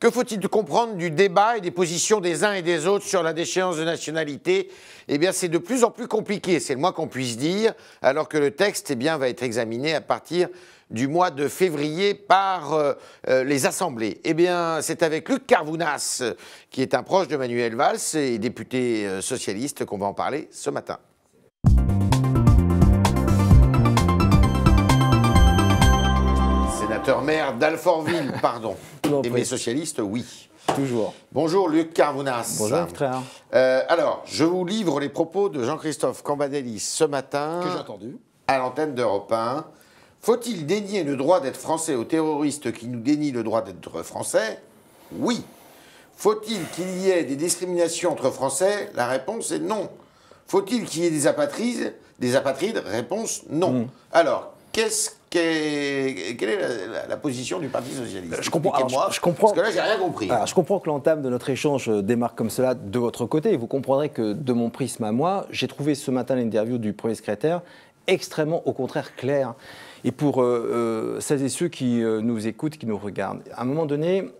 Que faut-il comprendre du débat et des positions des uns et des autres sur la déchéance de nationalité? Eh bien, c'est de plus en plus compliqué, c'est le moins qu'on puisse dire, alors que le texte va être examiné à partir du mois de février par les assemblées. Eh bien, c'est avec Luc Carvounas, qui est un proche de Manuel Valls et député socialiste, qu'on va en parler ce matin. Sénateur-maire d'Alfortville, pardon. Et mes socialistes, oui. Toujours. Bonjour Luc Carvounas. Bonjour frère. Alors, je vous livre les propos de Jean-Christophe Cambadélis ce matin. Que j'ai entendu. À l'antenne d'Europe 1. Faut-il dénier le droit d'être français aux terroristes qui nous dénient le droit d'être français? Oui. Faut-il qu'il y ait des discriminations entre Français? La réponse est non. Faut-il qu'il y ait des apatrides? Réponse non. Alors, quelle est la position du Parti socialiste? Je comprends. Parce que là, j'ai rien compris. Alors, je comprends que l'entame de notre échange démarre comme cela de votre côté. Vous comprendrez que de mon prisme à moi, j'ai trouvé ce matin l'interview du Premier secrétaire extrêmement, au contraire, claire. Et pour celles et ceux qui nous écoutent, qui nous regardent, à un moment donné,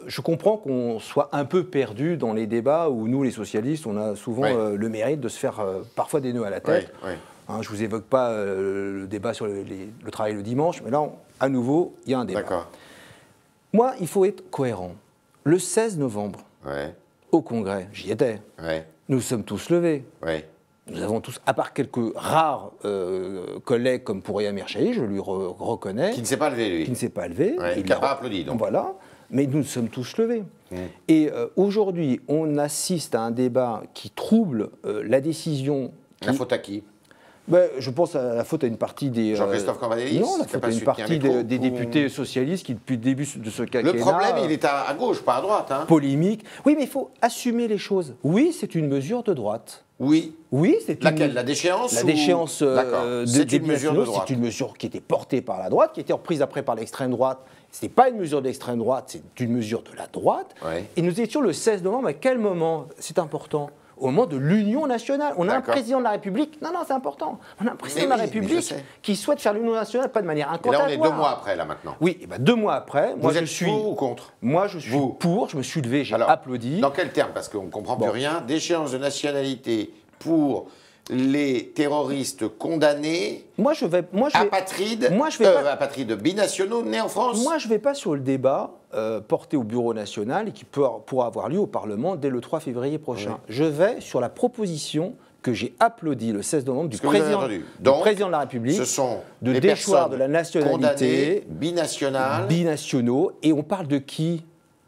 je comprends qu'on soit un peu perdu dans les débats où nous, les socialistes, on a souvent le mérite de se faire parfois des nœuds à la tête. Hein, je ne vous évoque pas le débat sur le travail le dimanche, mais là, à nouveau, il y a un débat. Moi, il faut être cohérent. Le 16 novembre, au Congrès, j'y étais, nous sommes tous levés. Nous avons tous, à part quelques rares collègues comme Pouria Mirchahi, je lui reconnais. Qui ne s'est pas levé, lui. Qui ne s'est pas levé. Il n'a pas applaudi, donc. Voilà. Mais nous sommes tous levés. Et aujourd'hui, on assiste à un débat qui trouble la décision. La faute à qui? Je pense à la faute à une partie des... Jean-Christophe Cambadélis? Non, la faute à une partie des députés socialistes qui, depuis le début de ce quinquennat... Le problème, il est à gauche, pas à droite. Hein. Polémique. Oui, mais il faut assumer les choses. Oui, c'est une mesure de droite. Oui. Oui, c'est laquelle? La déchéance? La déchéance c'est une mesure de droite. C'est une mesure qui était portée par la droite, qui a été reprise après par l'extrême droite. Ce n'est pas une mesure d'extrême droite, c'est une mesure de la droite. Et nous étions le 16 novembre, à quel moment? C'est important. Au moment de l'Union nationale. On a un président de la République. Non, c'est important. On a un président de la République qui souhaite faire l'Union nationale, pas de manière incantatoire. Et là, on est 2 mois après, là, maintenant. Oui, et 2 mois après. Vous êtes pour ou contre? Moi, je suis pour. Je me suis levé, j'ai applaudi. Dans quel terme? Parce qu'on ne comprend plus rien. Déchéance de nationalité pour les terroristes condamnés, apatrides, apatrides binationaux nés en France. Moi, je ne vais pas sur le débat porté au Bureau national et qui pourra avoir lieu au Parlement dès le 3 février prochain. Je vais sur la proposition que j'ai applaudie le 16 novembre du président de la République de déchoir de la nationalité binationaux. Et on parle de qui?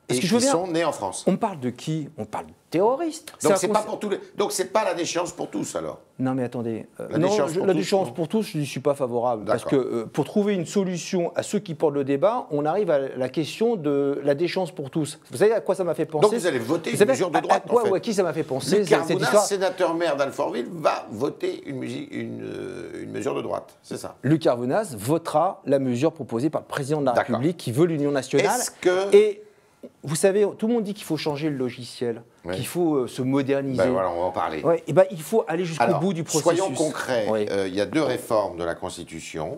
Qui sont nés en France. On parle de qui? On parle de terroristes. Donc c'est pas pour tous les... Donc c'est pas la déchéance pour tous alors? Non mais attendez, la déchéance pour tous, je n'y suis pas favorable. Parce que pour trouver une solution à ceux qui portent le débat, on arrive à la question de la déchéance pour tous. Vous savez à quoi ça m'a fait penser? Donc vous allez voter une mesure de droite en fait. Ou à qui ça m'a fait penser? Luc Carvounas, sénateur-maire d'Alfortville, va voter une mesure de droite, c'est ça? Luc Carvounas votera la mesure proposée par le président de la République qui veut l'Union nationale. Vous savez, tout le monde dit qu'il faut changer le logiciel, qu'il faut se moderniser. Voilà, on va en parler. Il faut aller jusqu'au bout du processus. Soyons concrets. Il y a 2 réformes de la Constitution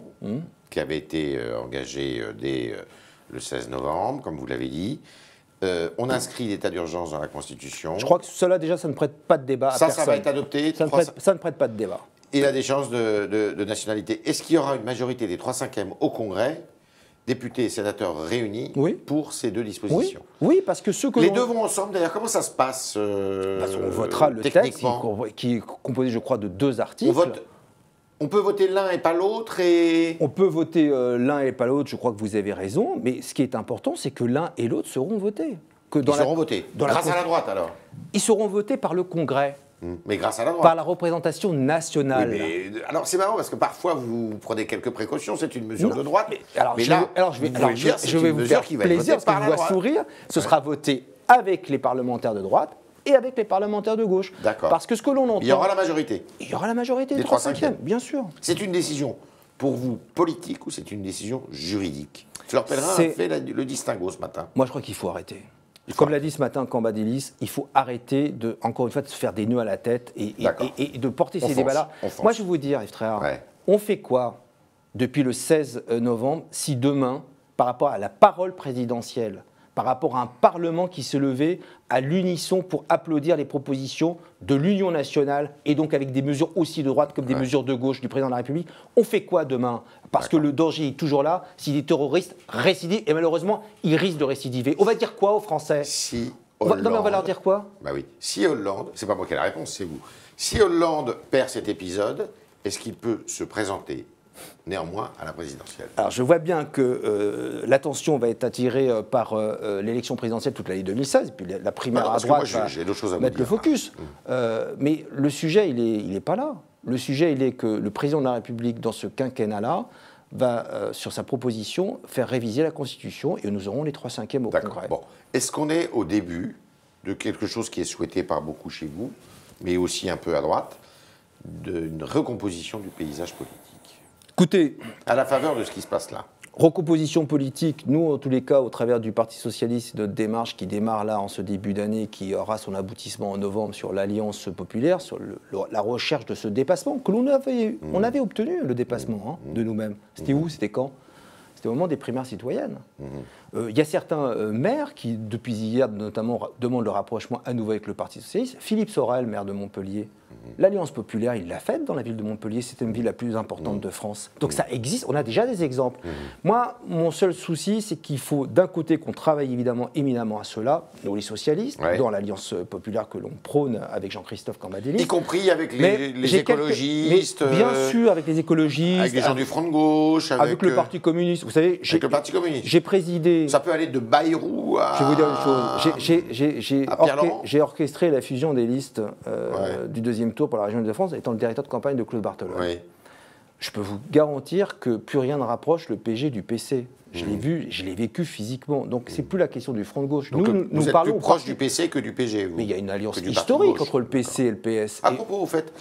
qui avaient été engagées dès le 16 novembre, comme vous l'avez dit. On inscrit l'état d'urgence dans la Constitution. Je crois que cela, déjà, ça ne prête pas de débat à personne. Ça va être adopté. Ça ne prête pas de débat. Et la déchéance de nationalité. Est-ce qu'il y aura une majorité des 3/5 au Congrès, députés et sénateurs réunis, pour ces 2 dispositions? Oui, parce que ceux que les 2 vont ensemble. D'ailleurs, comment ça se passe on votera le texte qui est composé, je crois, de 2 articles. On peut voter l'un et pas l'autre On peut voter l'un et pas l'autre, je crois que vous avez raison. Mais ce qui est important, c'est que l'un et l'autre seront votés. Ils seront votés. Grâce à la droite, alors? Ils seront votés par le Congrès. Mais grâce à la droite. Par la représentation nationale. Oui, mais, alors c'est marrant parce que parfois vous prenez quelques précautions, c'est une mesure de droite. Je vais vous faire plaisir parce que je vois sourire. Ce sera voté avec les parlementaires de droite et avec les parlementaires de gauche. D'accord. Parce que ce que l'on entend... Il y aura la majorité. Il y aura la majorité des 3/5, bien sûr. C'est une décision pour vous politique ou c'est une décision juridique? Fleur Pellerin a fait le distinguo ce matin. Moi je crois qu'il faut arrêter. Comme l'a dit ce matin Cambadélis, il faut arrêter encore une fois, de se faire des nœuds à la tête et de porter ces débats-là. Moi, je vais vous dire, Yves Tréhard, on fait quoi depuis le 16 novembre si demain, par rapport à la parole présidentielle, par rapport à un Parlement qui s'est levé à l'unisson pour applaudir les propositions de l'Union nationale et donc avec des mesures aussi de droite comme des mesures de gauche du président de la République. On fait quoi demain? Parce que le danger est toujours là. Si les terroristes récidivent, et malheureusement, ils risquent de récidiver. On va dire quoi aux Français? Si non, mais on va leur dire quoi? Bah oui. Si Hollande, c'est pas moi qui ai la réponse, c'est vous. Si Hollande perd cet épisode, est-ce qu'il peut se présenter néanmoins à la présidentielle? Alors je vois bien que l'attention va être attirée par l'élection présidentielle toute l'année 2016, et puis la primaire à droite va mettre le focus. Mais le sujet, il n'est pas là. Le sujet, il est que le président de la République, dans ce quinquennat-là, va, sur sa proposition, faire réviser la Constitution, et nous aurons les 3/5 au Congrès. Bon. Est-ce qu'on est au début de quelque chose qui est souhaité par beaucoup chez vous, mais aussi un peu à droite, d'une recomposition du paysage politique? Écoutez, à la faveur de ce qui se passe là. Recomposition politique, nous en tous les cas au travers du Parti Socialiste, notre démarche qui démarre là en ce début d'année, qui aura son aboutissement en novembre sur l'Alliance populaire, sur la recherche de ce dépassement, que l'on avait, on avait obtenu le dépassement de nous-mêmes. C'était où? C'était quand? C'était au moment des primaires citoyennes. Il y a certains maires qui, depuis hier notamment, demandent le rapprochement à nouveau avec le Parti Socialiste. Philippe Sorel, maire de Montpellier, l'Alliance populaire, il l'a faite dans la ville de Montpellier, c'était une ville la plus importante de France. Donc ça existe, on a déjà des exemples. Moi, mon seul souci, c'est qu'il faut d'un côté qu'on travaille éminemment à cela, nous les socialistes, dans l'Alliance populaire que l'on prône avec Jean-Christophe Cambadélis. Y compris avec les écologistes. Bien sûr, avec les écologistes. Avec les gens du Front de gauche. Avec le Parti communiste. Vous savez, avec le Parti communiste. J'ai présidé... Ça peut aller de Bayrou à... Je vais vous dire une chose. J'ai orchestré la fusion des listes du deuxième tour pour la région Île-de-France, étant le directeur de campagne de Claude Barthelone. Je peux vous garantir que plus rien ne rapproche le PG du PC. Je l'ai vu, je l'ai vécu physiquement. Donc c'est plus la question du front de gauche. Donc nous êtes plus proche du PC que du PG, vous. Mais il y a une alliance historique entre le PC et le PS. À propos, au fait,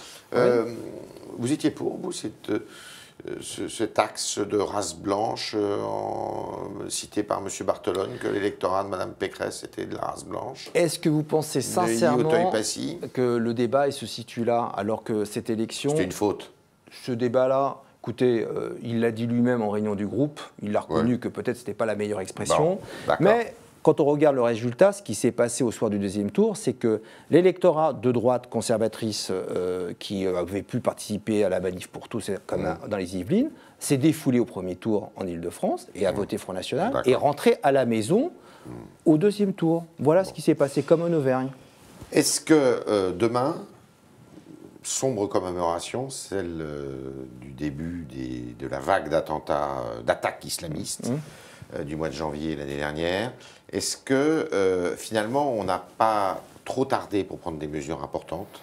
vous étiez pour, vous, cet axe de race blanche cité par M. Barthelone, que l'électorat de Mme Pécresse était de la race blanche? Est-ce que vous pensez sincèrement que le débat se situe là, alors que cette élection... C'était une faute. Ce débat-là, écoutez, il l'a dit lui-même en réunion du groupe, il a reconnu que peut-être ce n'était pas la meilleure expression, mais... Quand on regarde le résultat, ce qui s'est passé au soir du deuxième tour, c'est que l'électorat de droite conservatrice qui avait pu participer à la manif pour tous, comme dans les Yvelines, s'est défoulé au premier tour en Île-de-France et a voté Front National et est rentré à la maison au deuxième tour. Voilà ce qui s'est passé comme en Auvergne. Est-ce que demain, sombre commémoration, celle du début de la vague d'attaques islamistes du mois de janvier l'année dernière, est-ce que finalement on n'a pas trop tardé pour prendre des mesures importantes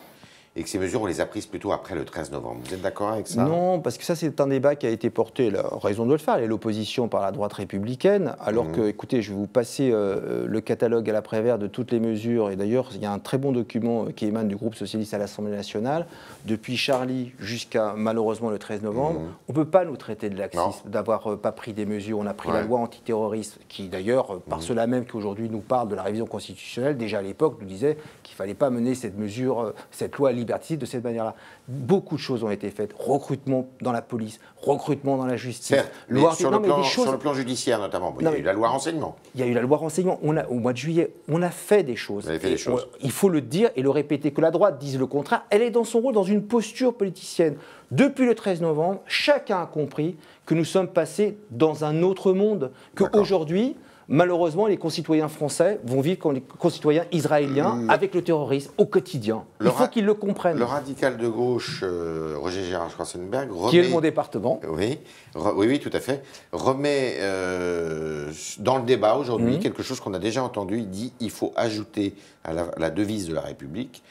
et que ces mesures on les a prises plutôt après le 13 novembre? Vous êtes d'accord avec ça? Non, parce que ça c'est un débat qui a été porté, la raison de le faire, l'opposition par la droite républicaine, alors que, écoutez, je vais vous passer le catalogue à l'après-vert de toutes les mesures, et d'ailleurs il y a un très bon document qui émane du groupe socialiste à l'Assemblée nationale, depuis Charlie jusqu'à malheureusement le 13 novembre, on ne peut pas nous traiter de laxisme, d'avoir pas pris des mesures. On a pris la loi antiterroriste, qui d'ailleurs, par ceux-là même qui aujourd'hui nous parlent de la révision constitutionnelle, déjà à l'époque nous disait qu'il ne fallait pas mener cette mesure, cette loi liberticide de cette manière-là. Beaucoup de choses ont été faites. Recrutement dans la police, recrutement dans la justice. Certes, sur le plan judiciaire notamment. Il y a eu la loi renseignement. Il y a eu la loi renseignement. Au mois de juillet, on a fait des choses. Vous avez fait des choses. Il faut le dire et le répéter. Que la droite dise le contraire, elle est dans son rôle, dans une posture politicienne. Depuis le 13 novembre, chacun a compris que nous sommes passés dans un autre monde. Qu'aujourd'hui, malheureusement, les concitoyens français vont vivre comme les concitoyens israéliens avec le terrorisme au quotidien. Il faut qu'ils le comprennent. Le radical de gauche, Roger Gérard Schwarzenberg, qui est mon département. Oui, tout à fait. Remet dans le débat aujourd'hui quelque chose qu'on a déjà entendu. Il dit qu'il faut ajouter à la devise de la République,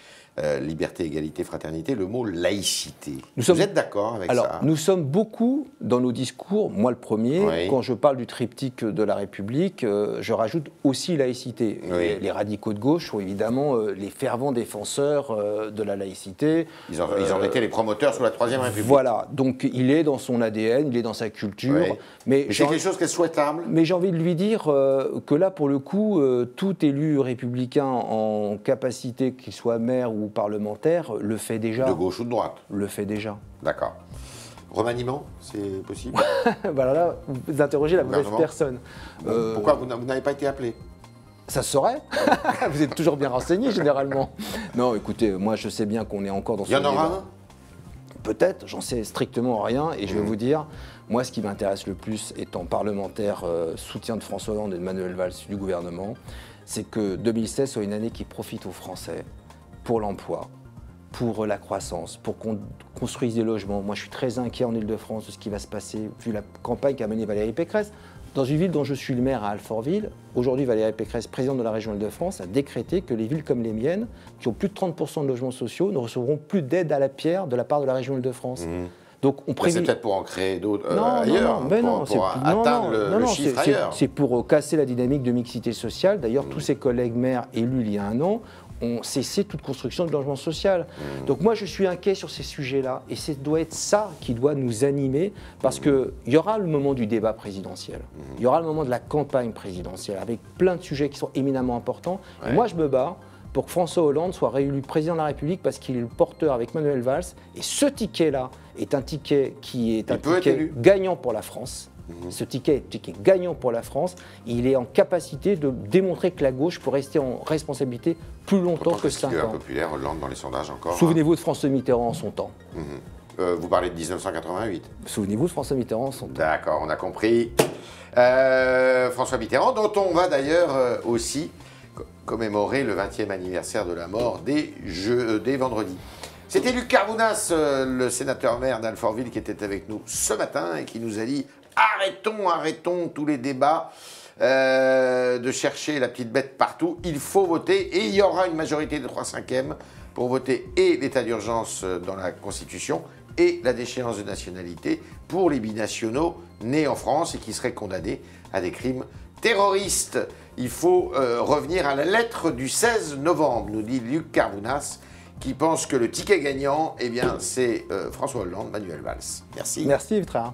liberté, égalité, fraternité, le mot laïcité. Vous êtes d'accord avec ça? Nous sommes beaucoup dans nos discours, moi le premier, quand je parle du triptyque de la République, je rajoute aussi laïcité. Les radicaux de gauche sont évidemment les fervents défenseurs de la laïcité. Ils en étaient les promoteurs sous la Troisième République. Voilà, donc il est dans son ADN, il est dans sa culture. Mais c'est quelque chose qui est souhaitable. Mais j'ai envie de lui dire que là, pour le coup, tout élu républicain en capacité, qu'il soit maire ou parlementaire, le fait déjà. De gauche ou de droite? Le fait déjà. D'accord. Remaniement, c'est possible? Voilà, là, vous interrogez la mauvaise personne. Pourquoi vous n'avez pas été appelé? Ça se saurait. Vous êtes toujours bien renseigné, généralement. Non, écoutez, moi, je sais bien qu'on est encore dans ce débat. Il y en aura un? Peut-être, j'en sais strictement rien. Et je vais vous dire, moi, ce qui m'intéresse le plus, étant parlementaire, soutien de François Hollande et de Manuel Valls du gouvernement, c'est que 2016 soit une année qui profite aux Français pour l'emploi, pour la croissance, pour qu'on construise des logements. Moi, je suis très inquiet en Ile-de-France de ce qui va se passer, vu la campagne qu'a menée Valérie Pécresse. Dans une ville dont je suis le maire, à Alfortville, aujourd'hui, Valérie Pécresse, présidente de la région Île-de-France, a décrété que les villes comme les miennes, qui ont plus de 30% de logements sociaux, ne recevront plus d'aide à la pierre de la part de la région Île-de-France. Donc, on C'est peut-être pour en créer d'autres ailleurs, pour atteindre le chiffre ailleurs. C'est pour casser la dynamique de mixité sociale. D'ailleurs, tous ses collègues maires élus il y a un an ont cessé toute construction de logement social. Donc moi, je suis inquiet sur ces sujets-là. Et ça doit être ça qui doit nous animer, parce qu'il y aura le moment du débat présidentiel. Il y aura le moment de la campagne présidentielle, avec plein de sujets qui sont éminemment importants. Et moi, je me bats pour que François Hollande soit réélu président de la République, parce qu'il est le porteur avec Manuel Valls. Et ce ticket-là est un ticket qui est un ticket gagnant pour la France. Ce ticket est un ticket gagnant pour la France. Il est en capacité de démontrer que la gauche peut rester en responsabilité plus longtemps que 5 ans. Populaire, Hollande dans les sondages encore. Souvenez-vous de François Mitterrand en son temps. Vous parlez de 1988. Souvenez-vous de François Mitterrand en son temps. D'accord, on a compris. François Mitterrand, dont on va d'ailleurs aussi commémorer le 20e anniversaire de la mort dès vendredi. C'était Luc Carvounas, le sénateur-maire d'Alfortville, qui était avec nous ce matin et qui nous a dit « Arrêtons tous les débats de chercher la petite bête partout. Il faut voter et il y aura une majorité de 3/5 pour voter et l'état d'urgence dans la Constitution et la déchéance de nationalité pour les binationaux nés en France et qui seraient condamnés à des crimes terroristes. Il faut revenir à la lettre du 16 novembre, nous dit Luc Carvounas, qui pense que le ticket gagnant, eh bien, c'est François Hollande, Manuel Valls. Merci. Merci, Yves Tréhard.